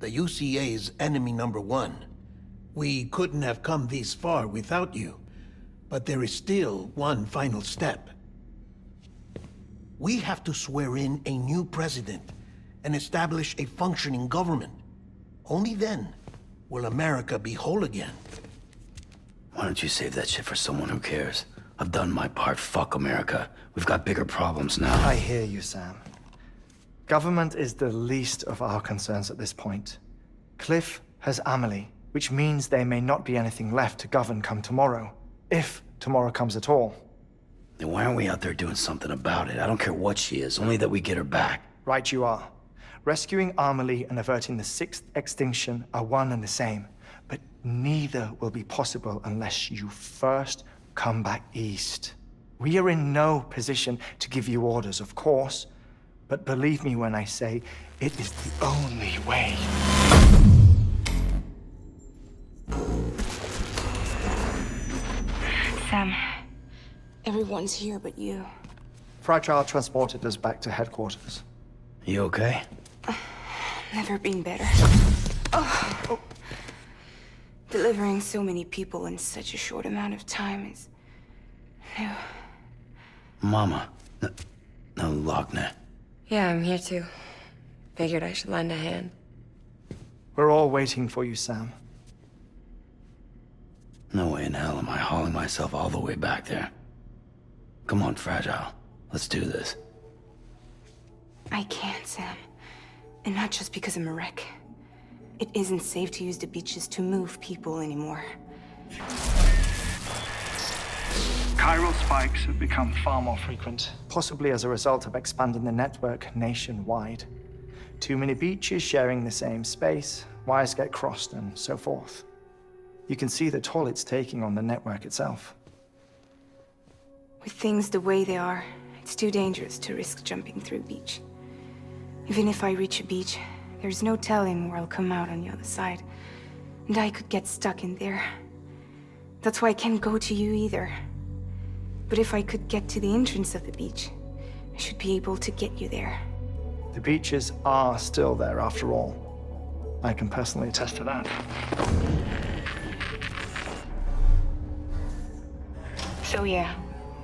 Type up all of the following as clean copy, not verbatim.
the UCA's enemy number one. We couldn't have come this far without you, but there is still one final step. We have to swear in a new president and establish a functioning government. Only then will America be whole again. Why don't you save that shit for someone who cares? I've done my part. Fuck America. We've got bigger problems now. I hear you, Sam. Government is the least of our concerns at this point. Cliff has Amelie, which means there may not be anything left to govern come tomorrow. If tomorrow comes at all. Then why aren't we out there doing something about it? I don't care what she is, only that we get her back. Right you are. Rescuing Amelie and averting the sixth extinction are one and the same. But neither will be possible unless you first come back east. We are in no position to give you orders, of course. But believe me when I say, it is the only way. Sam, everyone's here but you. Fragile transported us back to headquarters. You okay? Never been better. Oh. Delivering so many people in such a short amount of time is new. Mama. No, Wagner. Yeah, I'm here too. Figured I should lend a hand. We're all waiting for you, Sam. No way in hell am I hauling myself all the way back there. Come on, Fragile. Let's do this. I can't, Sam. And not just because I'm a wreck. It isn't safe to use the beaches to move people anymore. Chiral spikes have become far more frequent, possibly as a result of expanding the network nationwide. Too many beaches sharing the same space, wires get crossed, and so forth. You can see the toll it's taking on the network itself. With things the way they are, it's too dangerous to risk jumping through a beach. Even if I reach a beach, there's no telling where I'll come out on the other side. And I could get stuck in there. That's why I can't go to you either. But if I could get to the entrance of the beach, I should be able to get you there. The beaches are still there after all. I can personally attest to that. So yeah,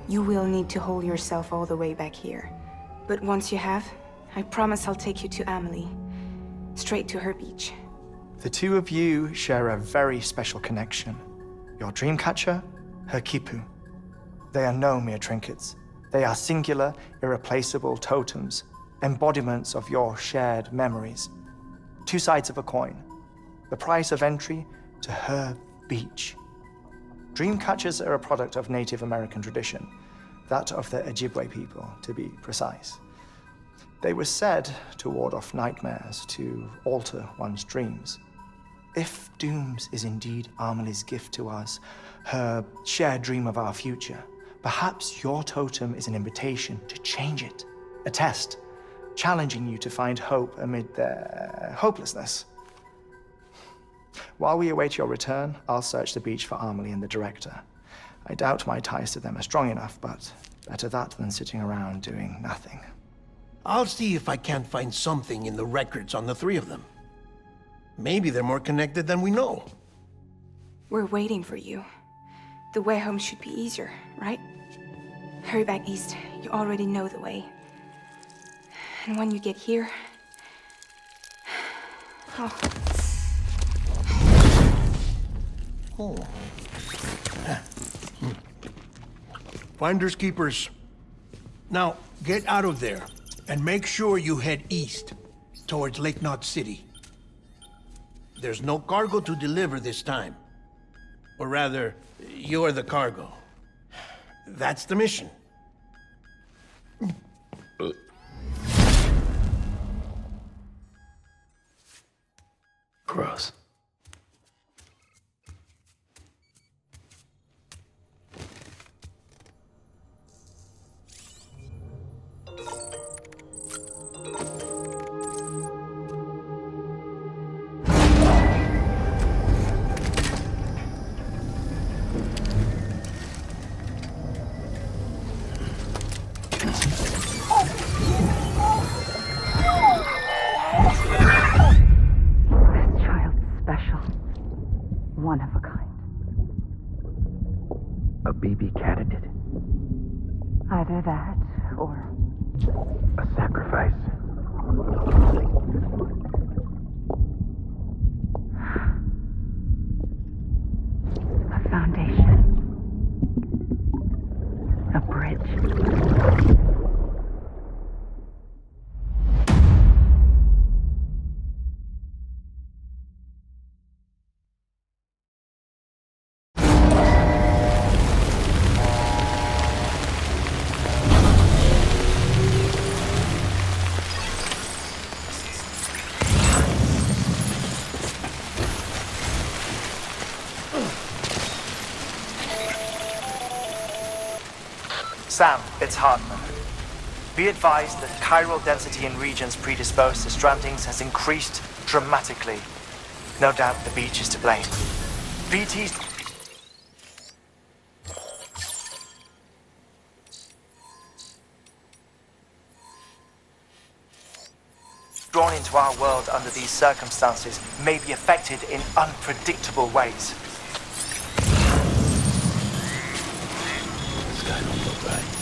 you will need to hold yourself all the way back here. But once you have, I promise I'll take you to Amelie. Straight to her beach. The two of you share a very special connection. Your dreamcatcher, her quipu. They are no mere trinkets. They are singular, irreplaceable totems, embodiments of your shared memories. Two sides of a coin. The price of entry to her beach. Dreamcatchers are a product of Native American tradition, that of the Ojibwe people, to be precise. They were said to ward off nightmares, to alter one's dreams. If Dooms is indeed Amelie's gift to us, her shared dream of our future, perhaps your totem is an invitation to change it. A test, challenging you to find hope amid their hopelessness. While we await your return, I'll search the beach for Amelie and the director. I doubt my ties to them are strong enough, but better that than sitting around doing nothing. I'll see if I can't find something in the records on the three of them. Maybe they're more connected than we know. We're waiting for you. The way home should be easier, right? Hurry back east. You already know the way. And when you get here... Oh. Oh. Finders keepers. Now, get out of there, and make sure you head east, towards Lake Knot City. There's no cargo to deliver this time. Or rather, you're the cargo. That's the mission. Gross. one of a kind. A baby candidate? Either that, or A sacrifice? a foundation. A bridge. Sam, it's Hardman. Be advised that chiral density in regions predisposed to strandings has increased dramatically. No doubt the beach is to blame. BT's... drawn into our world under these circumstances may be affected in unpredictable ways. This guy don't look right.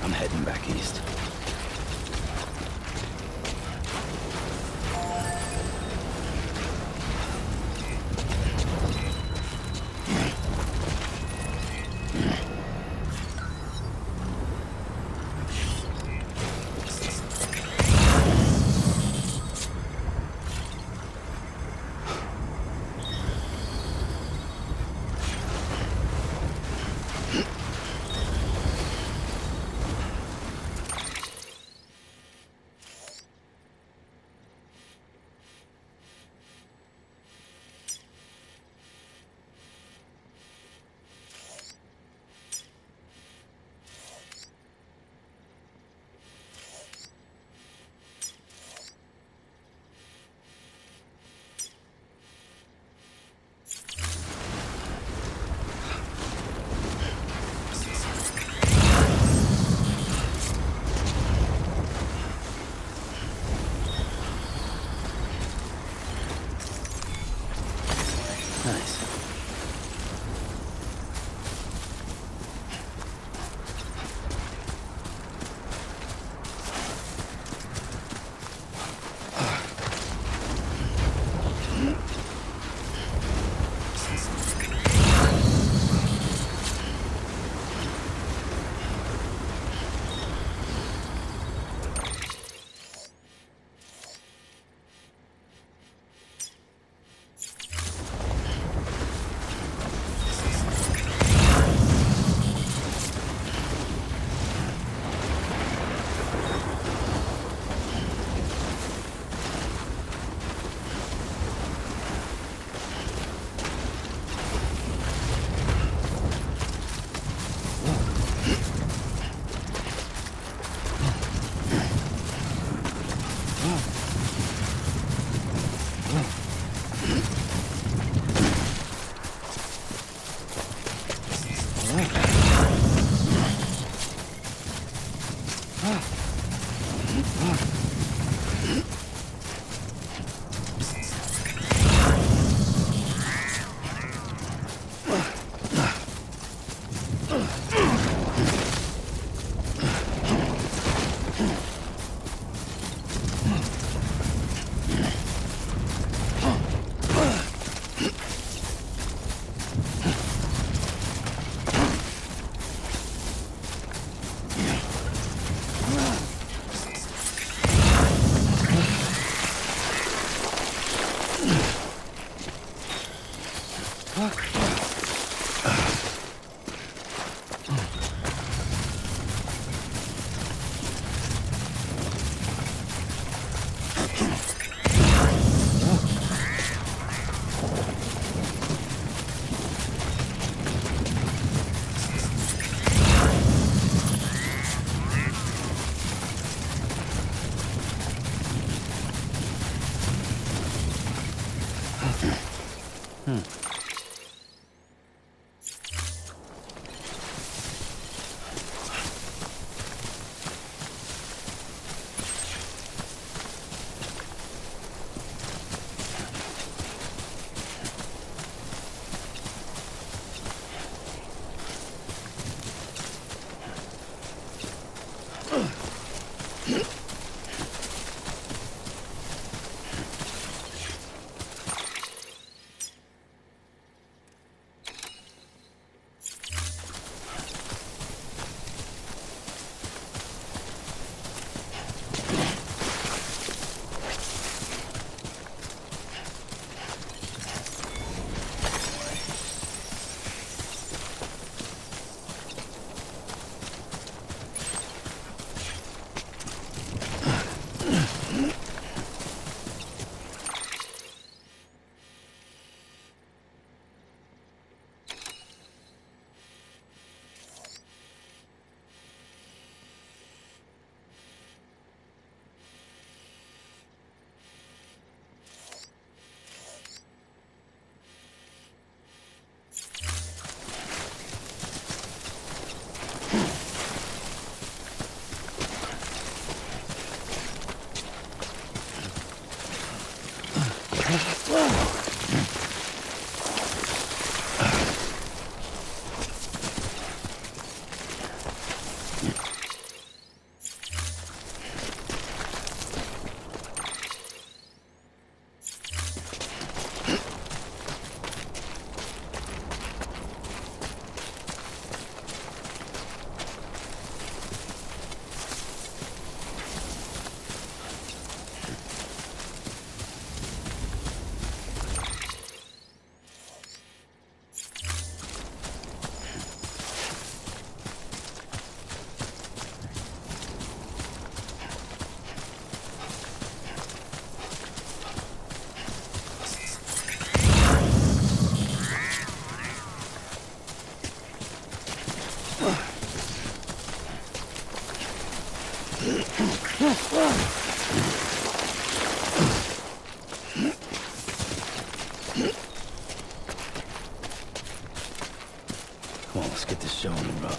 I'm heading back east. Nice. Come on, let's get this show on the road.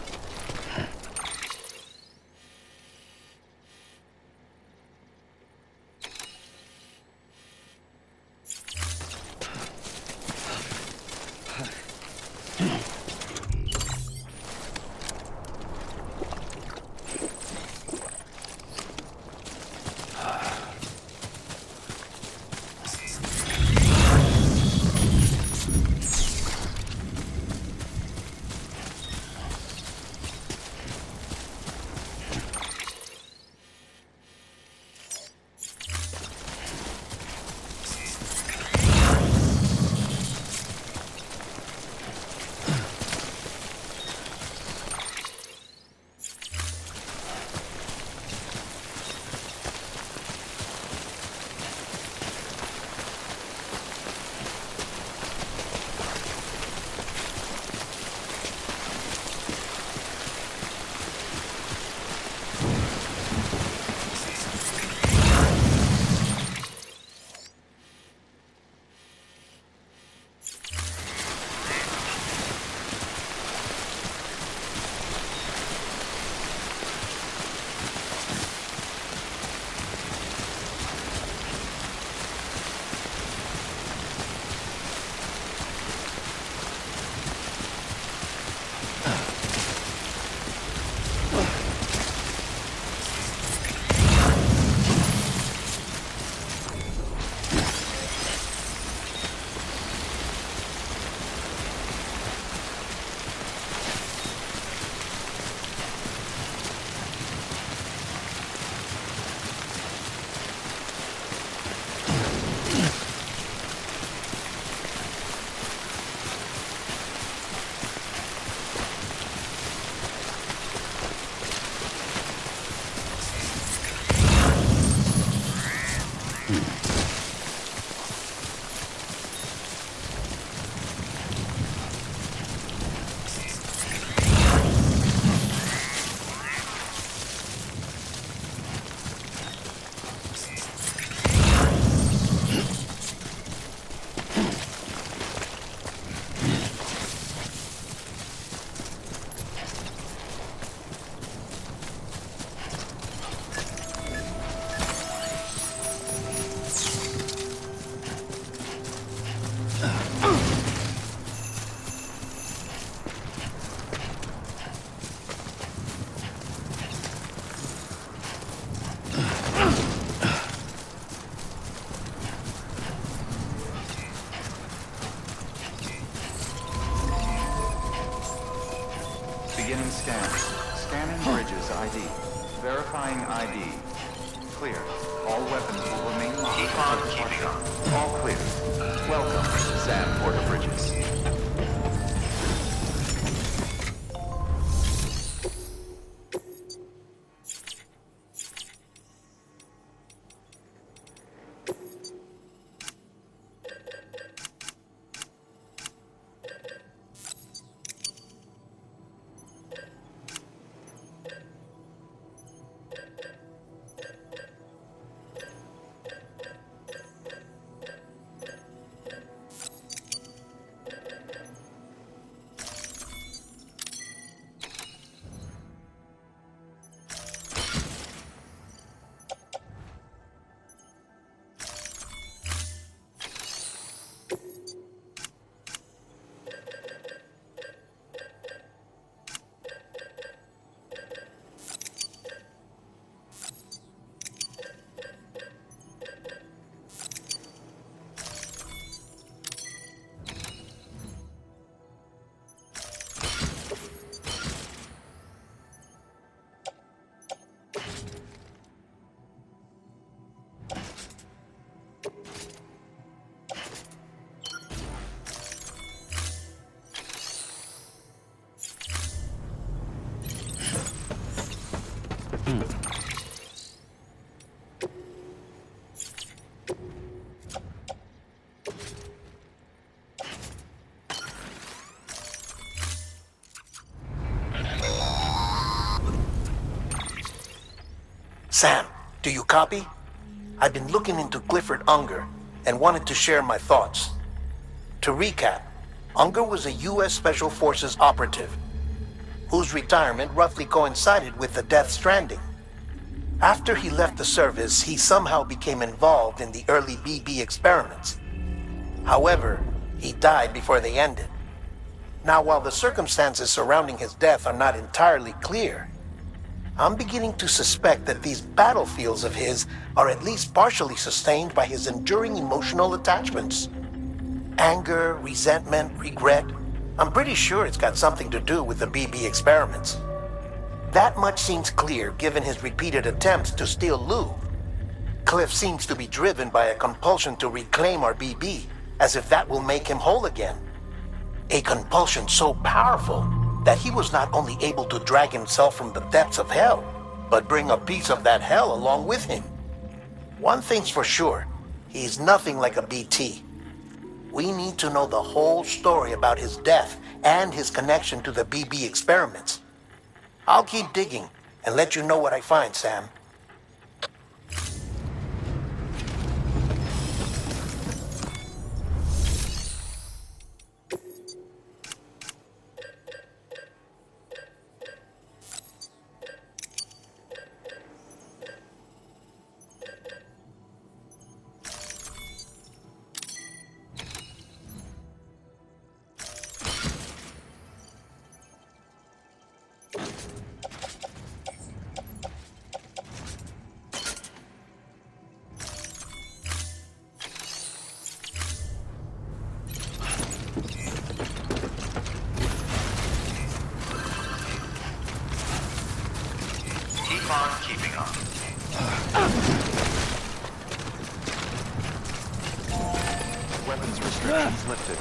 Beginning scan. Scanning bridges ID. Verifying ID. Clear. All weapons will remain locked. Keep on keeping on. All clear. Welcome, Zan Porter Bridges. Sam, do you copy? I've been looking into Clifford Unger and wanted to share my thoughts. To recap, Unger was a U.S. Special Forces operative whose retirement roughly coincided with the Death Stranding. After he left the service, he somehow became involved in the early BB experiments. However, he died before they ended. Now, while the circumstances surrounding his death are not entirely clear, I'm beginning to suspect that these battlefields of his are at least partially sustained by his enduring emotional attachments. Anger, resentment, regret. I'm pretty sure it's got something to do with the BB experiments. That much seems clear given his repeated attempts to steal Lou. Cliff seems to be driven by a compulsion to reclaim our BB, as if that will make him whole again. A compulsion so powerful that he was not only able to drag himself from the depths of hell, but bring a piece of that hell along with him. One thing's for sure, he's nothing like a BT. We need to know the whole story about his death and his connection to the BB experiments. I'll keep digging and let you know what I find, Sam. Keeping on. Weapons restrictions lifted.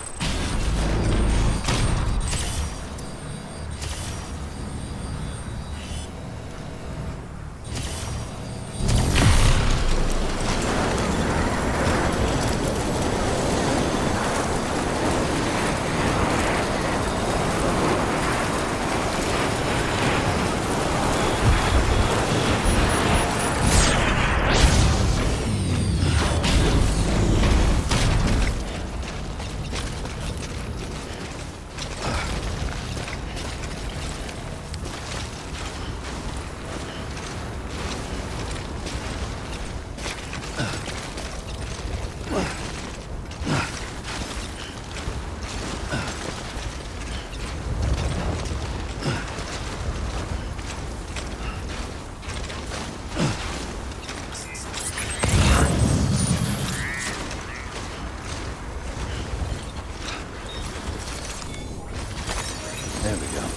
There we go.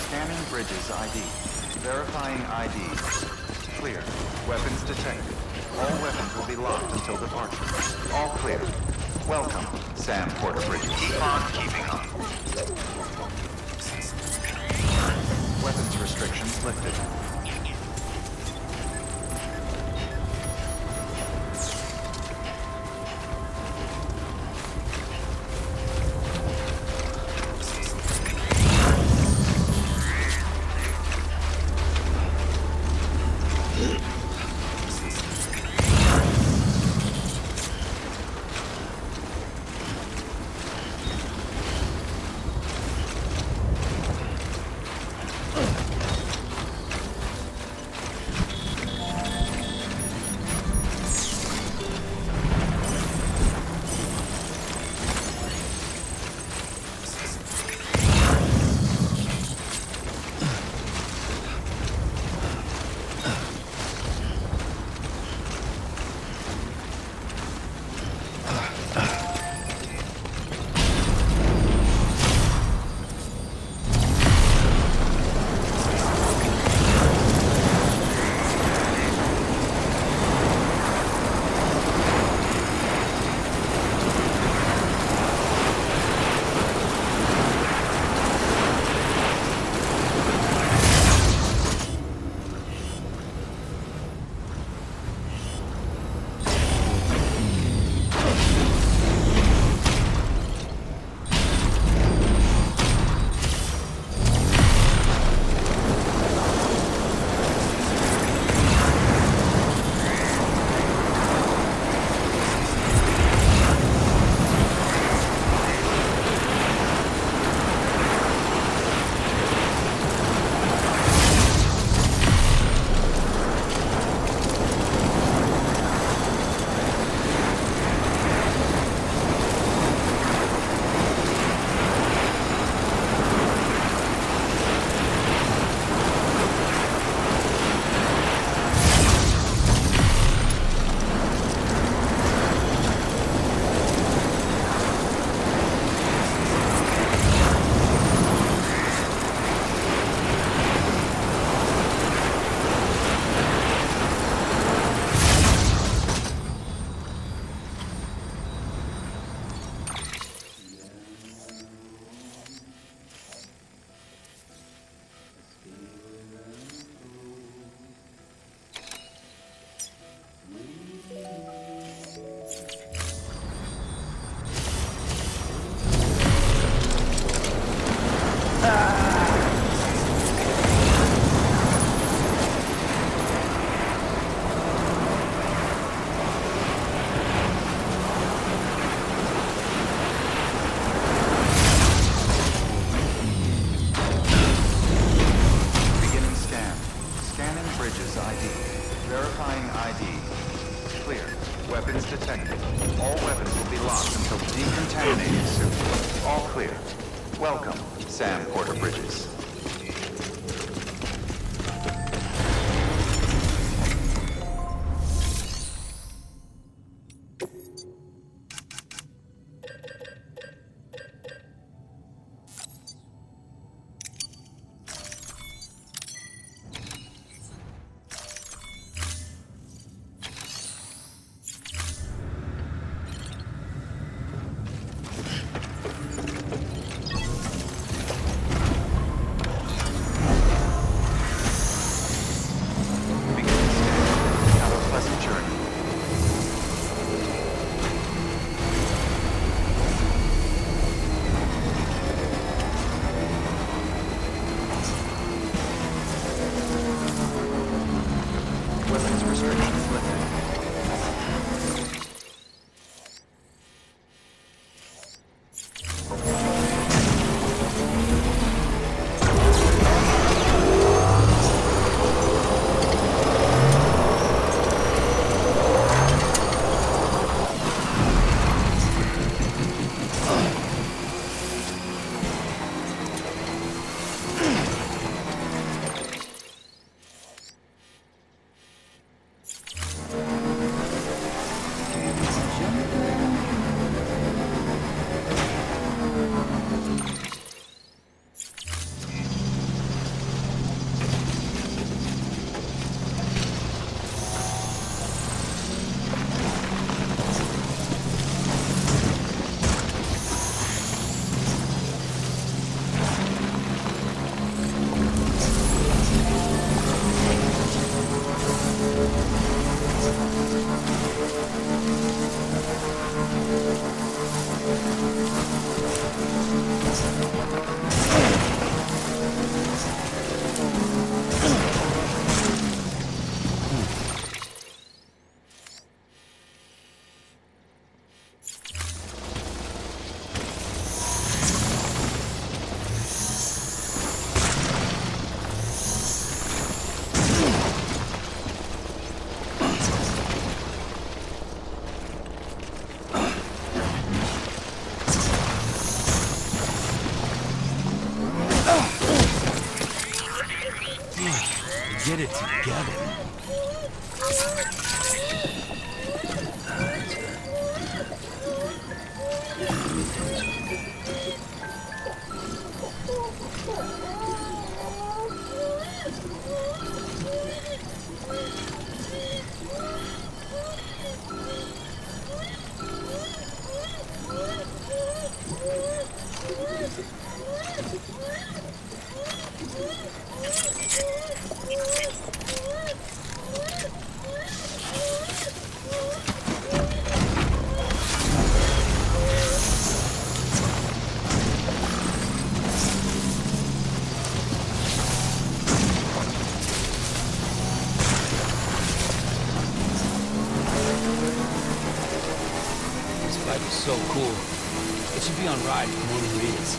Scanning bridges ID. Verifying ID. Clear. Weapons detected. All weapons will be locked until departure. All clear. Welcome, Sam Porter Bridges. Keep on keeping on. Weapons restrictions lifted. get it together. So cool. It should be on ride for more than Reedus.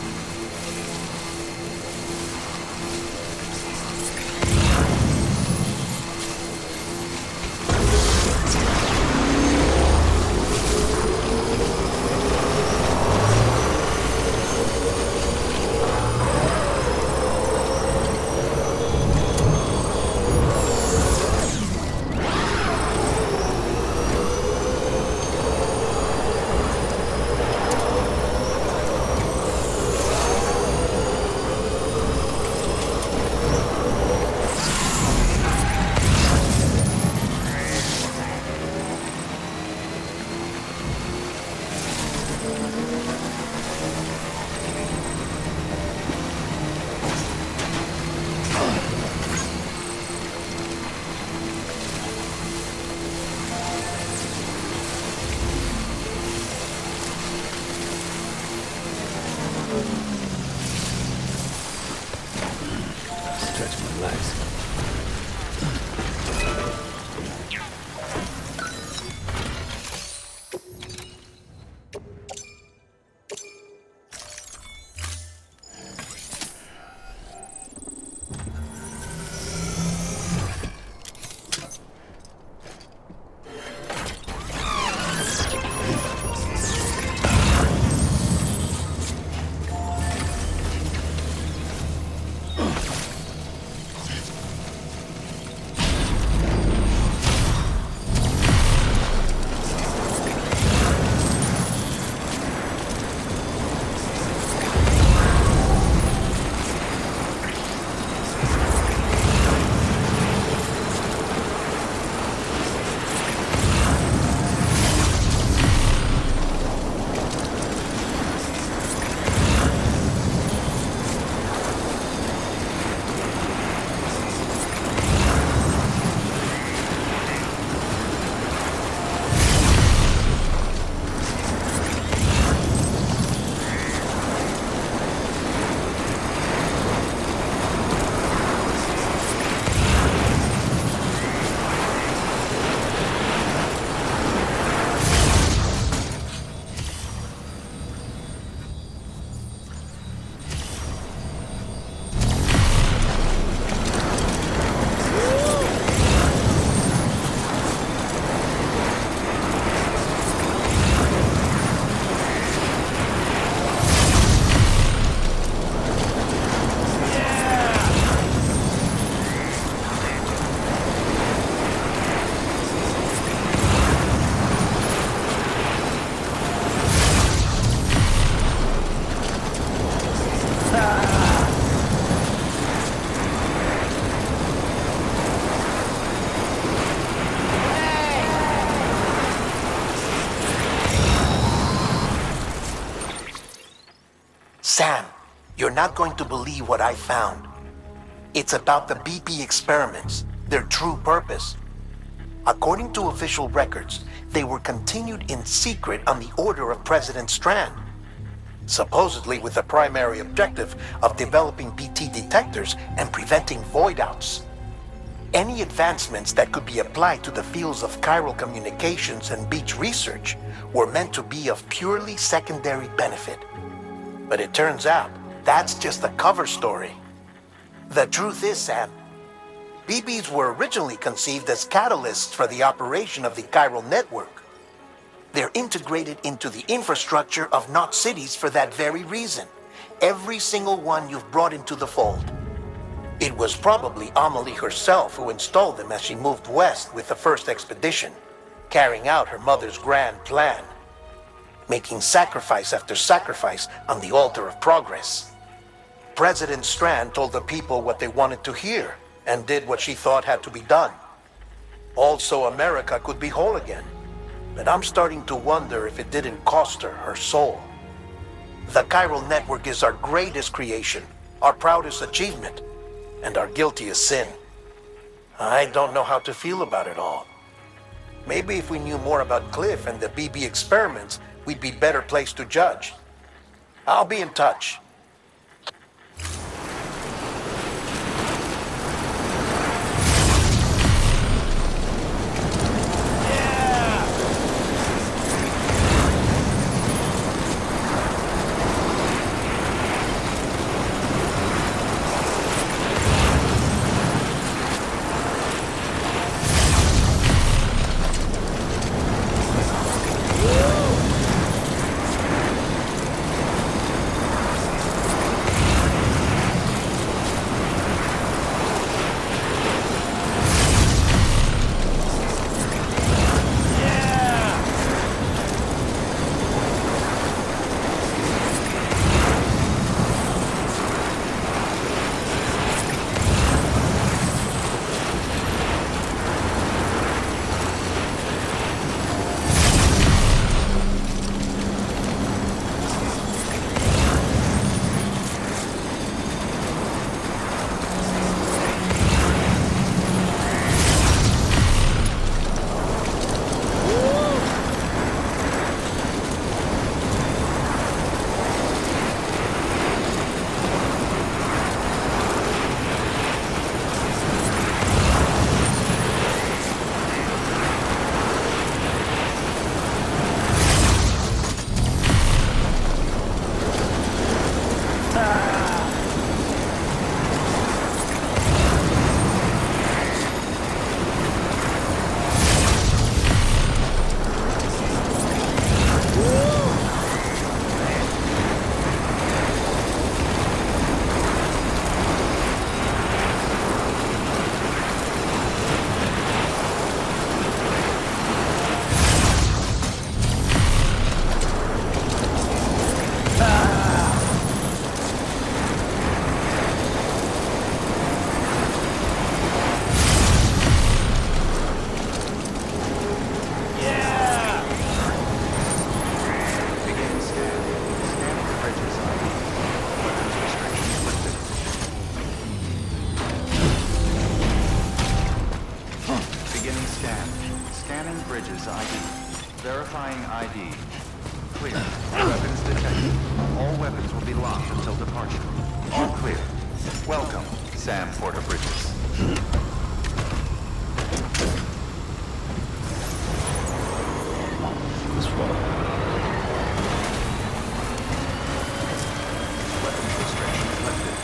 Stretch my legs. Sam, you're not going to believe what I found. It's about the BP experiments, their true purpose. According to official records, they were continued in secret on the order of President Strand, supposedly with the primary objective of developing BT detectors and preventing void-outs. Any advancements that could be applied to the fields of chiral communications and beach research were meant to be of purely secondary benefit. But it turns out, that's just the cover story. The truth is, Sam, BBs were originally conceived as catalysts for the operation of the chiral network. They're integrated into the infrastructure of not cities for that very reason. Every single one you've brought into the fold. It It was probably Amelie herself who installed them as she moved west with the first expedition, carrying out her mother's grand plan, making sacrifice after sacrifice on the altar of progress. President Strand told the people what they wanted to hear and did what she thought had to be done. Also, America could be whole again. But I'm starting to wonder if it didn't cost her soul. The chiral network is our greatest creation, our proudest achievement, and our guiltiest sin. I don't know how to feel about it all. Maybe if we knew more about Cliff and the BB experiments, we'd be better placed to judge. I'll be in touch. Bridges ID. Verifying ID. Clear. Weapons detected. All weapons will be locked until departure. All clear. Welcome, Sam Porter Bridges. Let's roll. Weapons restrictions lifted.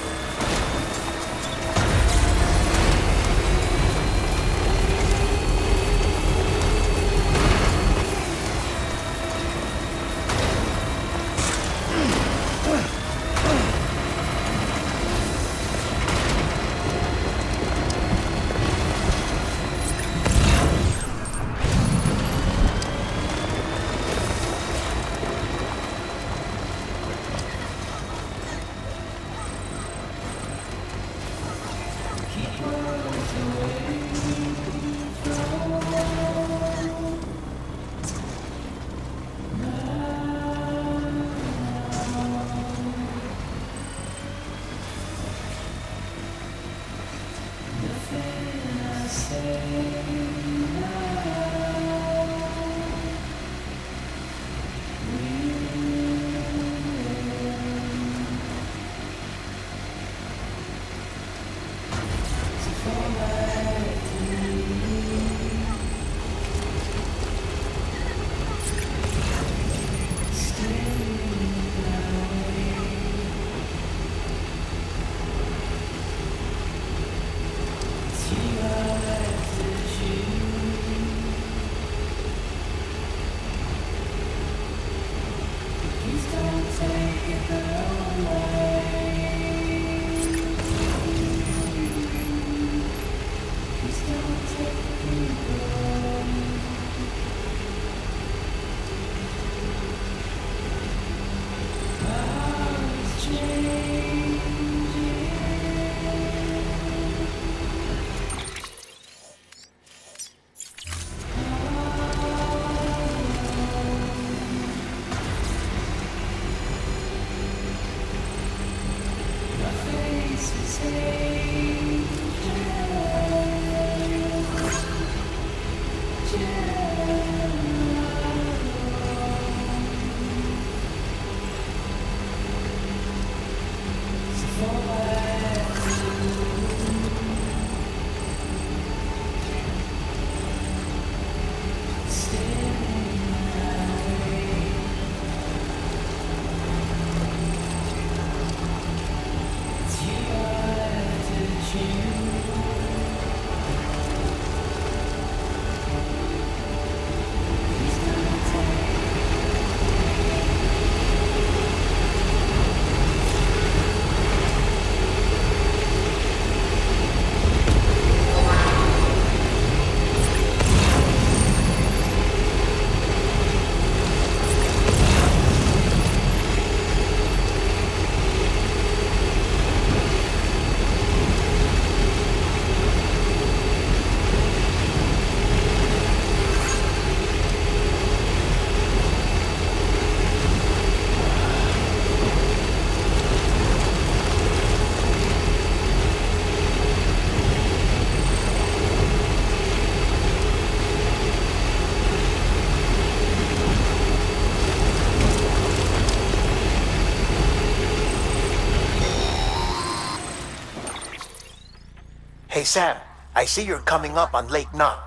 Hey Sam, I see you're coming up on Lake Knot.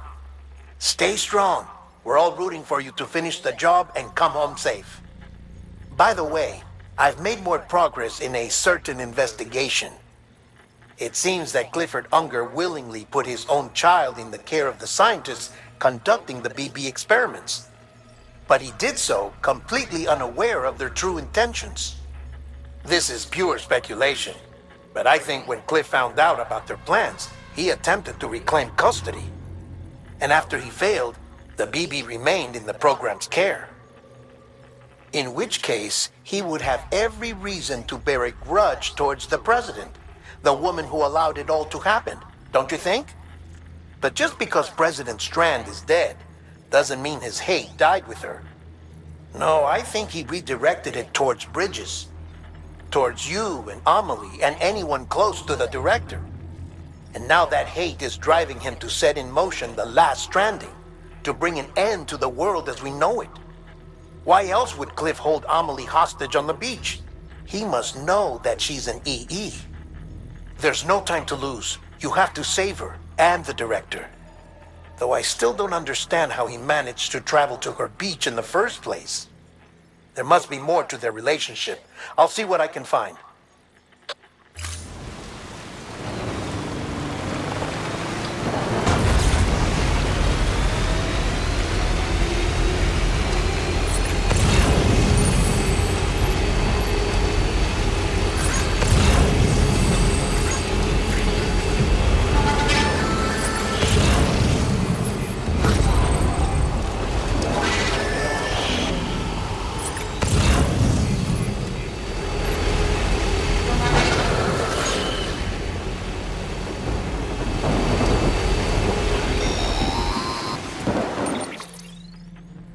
Stay strong. We're all rooting for you to finish the job and come home safe. By the way, I've made more progress in a certain investigation. It seems that Clifford Unger willingly put his own child in the care of the scientists conducting the BB experiments. But he did so completely unaware of their true intentions. This is pure speculation, but I think when Cliff found out about their plans, he attempted to reclaim custody. And after he failed, the BB remained in the program's care. In which case, he would have every reason to bear a grudge towards the president, the woman who allowed it all to happen, don't you think? But just because President Strand is dead, doesn't mean his hate died with her. No, I think he redirected it towards Bridges. Towards you and Amelie and anyone close to the director. And now that hate is driving him to set in motion the last stranding, to bring an end to the world as we know it. Why else would Cliff hold Amelie hostage on the beach? He must know that she's an EE. There's no time to lose. You have to save her and the director. Though I still don't understand how he managed to travel to her beach in the first place. There must be more to their relationship. I'll see what I can find.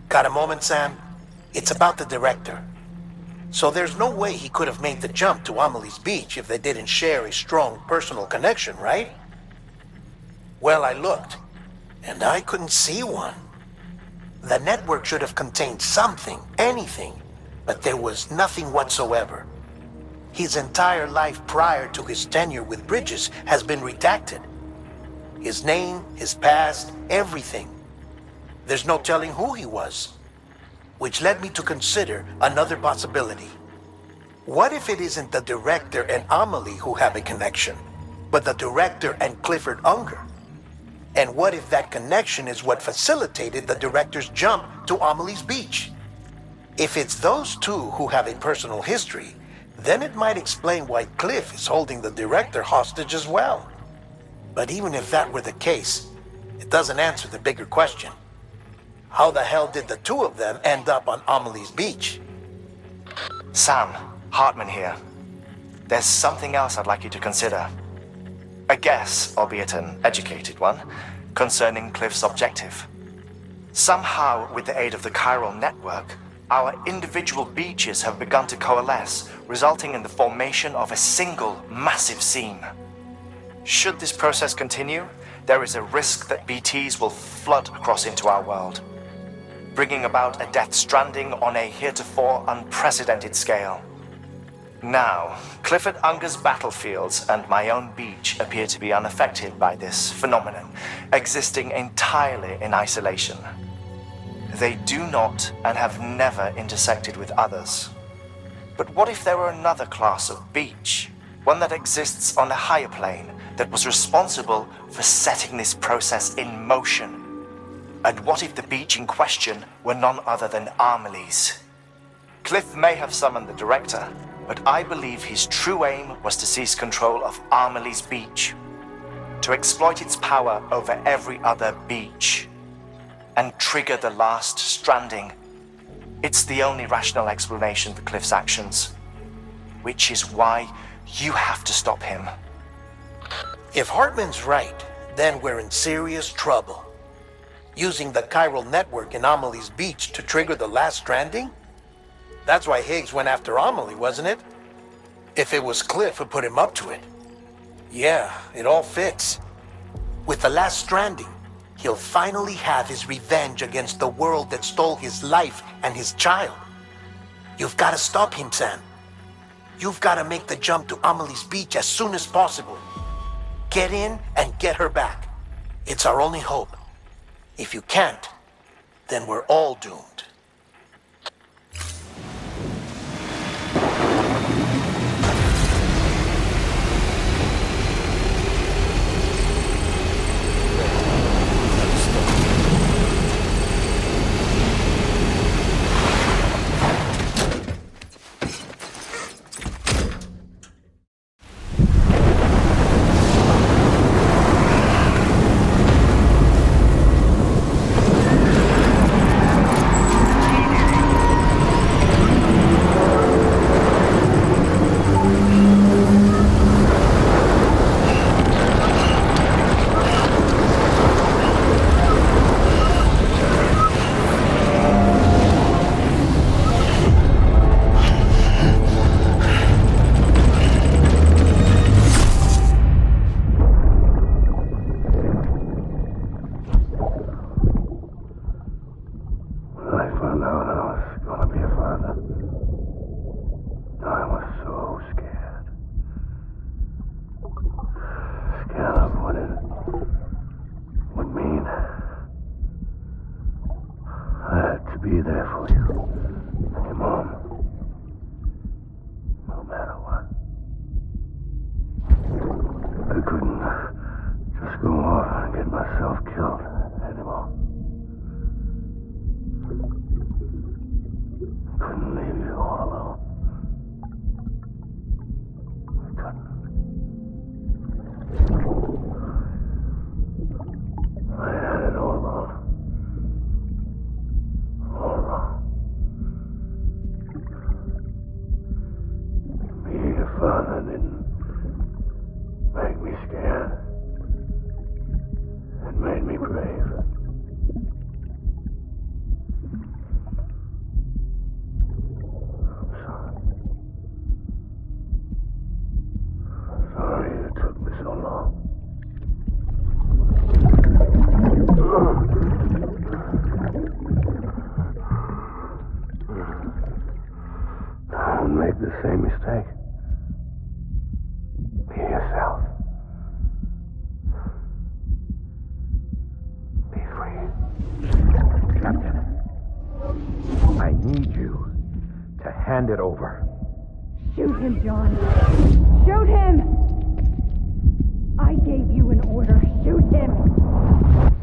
Got a moment, Sam? It's about the director. So there's no way he could have made the jump to Amelie's beach if they didn't share a strong personal connection, right? Well, I looked, and I couldn't see one. The network should have contained something, anything, but there was nothing whatsoever. His entire life prior to his tenure with Bridges has been redacted. His name, his past, everything. There's no telling who he was. Which led me to consider another possibility. What if it isn't the director and Amelie who have a connection, but the director and Clifford Unger? And what if that connection is what facilitated the director's jump to Amelie's beach? If it's those two who have a personal history, then it might explain why Cliff is holding the director hostage as well. But even if that were the case, it doesn't answer the bigger question. How the hell did the two of them end up on Amelie's beach? Sam, Hartman here. There's something else I'd like you to consider. A guess, albeit an educated one, concerning Cliff's objective. Somehow, with the aid of the chiral network, our individual beaches have begun to coalesce, resulting in the formation of a single massive seam. Should this process continue, there is a risk that BTs will flood across into our world, bringing about a Death Stranding on a heretofore unprecedented scale. Now, Clifford Unger's battlefields and my own beach appear to be unaffected by this phenomenon, existing entirely in isolation. They do not and have never intersected with others. But what if there were another class of beach, one that exists on a higher plane, that was responsible for setting this process in motion? And what if the beach in question were none other than Amelie's? Cliff may have summoned the director, but I believe his true aim was to seize control of Amelie's beach, to exploit its power over every other beach, and trigger the last stranding. It's the only rational explanation for Cliff's actions, which is why you have to stop him. If Hartman's right, then we're in serious trouble. Using the chiral network in Amelie's beach to trigger the last stranding? That's why Higgs went after Amelie, wasn't it? If it was Cliff who put him up to it. Yeah, it all fits. With the last stranding, he'll finally have his revenge against the world that stole his life and his child. You've got to stop him, Sam. You've got to make the jump to Amelie's beach as soon as possible. Get in and get her back. It's our only hope. If you can't, then we're all doomed. Be there for you. Your mom. No matter what. I couldn't just go off and get myself killed anymore. Couldn't leave you all alone. I couldn't. I had it all wrong. Being a father didn't make me scared. It made me brave. I'm sorry. Sorry it took me so long. Don't make the same mistake. Be yourself. Be free. Captain, I need you to hand it over. Shoot him, John. Shoot him! I gave you an order. Shoot him!